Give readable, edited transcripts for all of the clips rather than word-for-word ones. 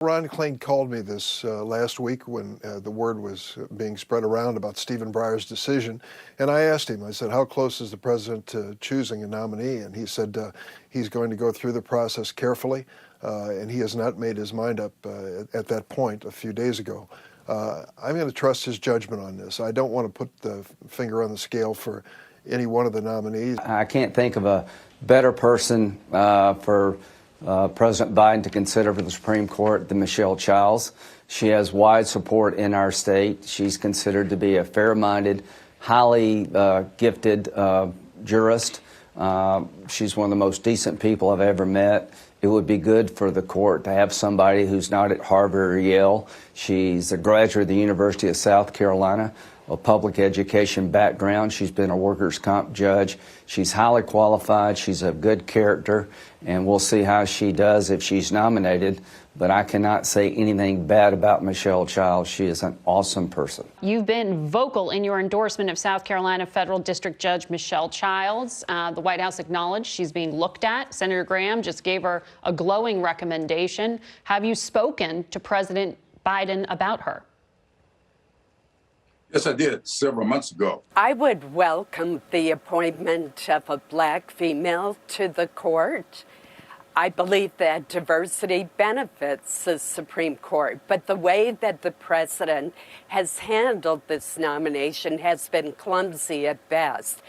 Ron Klain called me this last week when the word was being spread around about Stephen Breyer's decision, and I asked him, I said, how close is the president to choosing a nominee? And he said he's going to go through the process carefully, and he has not made his mind up at that point a few days ago. I'm going to trust his judgment on this. I don't want to put the finger on the scale for any one of the nominees. I can't think of a better person for President Biden to consider for the Supreme Court than Michelle Childs. She has wide support in our state. She's considered to be a fair-minded, highly gifted jurist. She's one of the most decent people I've ever met. It would be good for the court to have somebody who's not at Harvard or Yale. She's a graduate of the University of South Carolina, a public education background. She's been a workers' comp judge. She's highly qualified. She's of good character, and we'll see how she does if she's nominated. But I cannot say anything bad about Michelle Childs. She is an awesome person. You've been vocal in your endorsement of South Carolina Federal District Judge Michelle Childs. The White House acknowledged she's being looked at. Senator Graham just gave her a glowing recommendation. Have you spoken to President Biden about her? Yes, I did several months ago. I would welcome the appointment of a black female to the court. I believe that diversity benefits the Supreme Court, but the way that the president has handled this nomination has been clumsy at best.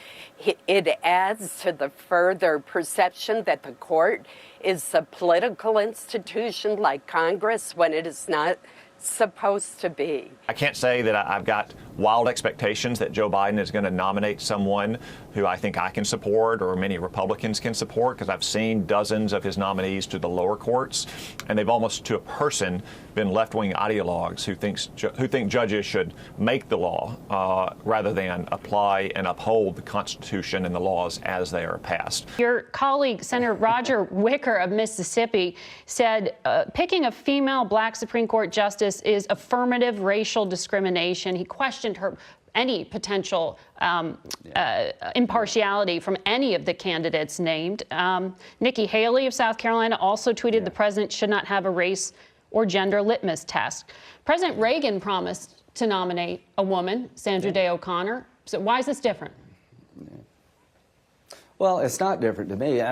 It adds to the further perception that the court is a political institution like Congress when it is not supposed to be. I can't say that I've got wild expectations that Joe Biden is going to nominate someone who I think I can support or many Republicans can support, because I've seen dozens of his nominees to the lower courts, and they've almost to a person been left-wing ideologues who think judges should make the law rather than apply and uphold the Constitution and the laws as they are passed. Your colleague, Senator Roger Wicker of Mississippi, said picking a female black Supreme Court justice is affirmative racial discrimination. He questioned any potential impartiality from any of the candidates named. Nikki Haley of South Carolina also tweeted the president should not have a race or gender litmus test. President Reagan promised to nominate a woman, Sandra Day O'Connor. So why is this different? Well, it's not different to me.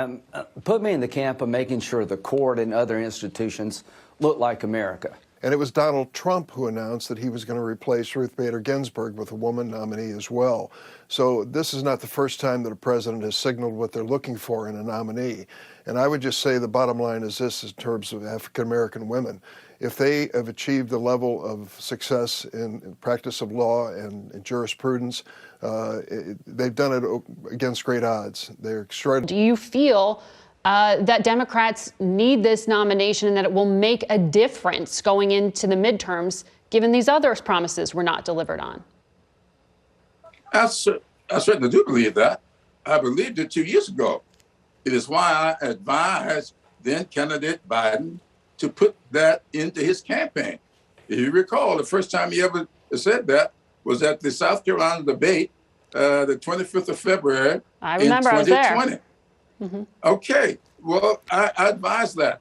Put me in the camp of making sure the court and other institutions look like America. And it was Donald Trump who announced that he was going to replace Ruth Bader Ginsburg with a woman nominee as well. So this is not the first time that a president has signaled what they're looking for in a nominee. And I would just say the bottom line is this in terms of African-American women. If they have achieved the level of success in practice of law and jurisprudence, they've done it against great odds. They're extraordinary. Do you feel that Democrats need this nomination and that it will make a difference going into the midterms, given these other promises were not delivered on? I certainly do believe that. I believed it 2 years ago. It is why I advised then candidate Biden to put that into his campaign. If you recall, the first time he ever said that was at the South Carolina debate, the 25th of February I remember, in 2020. I was there. Mm-hmm. Okay, well, I advised that.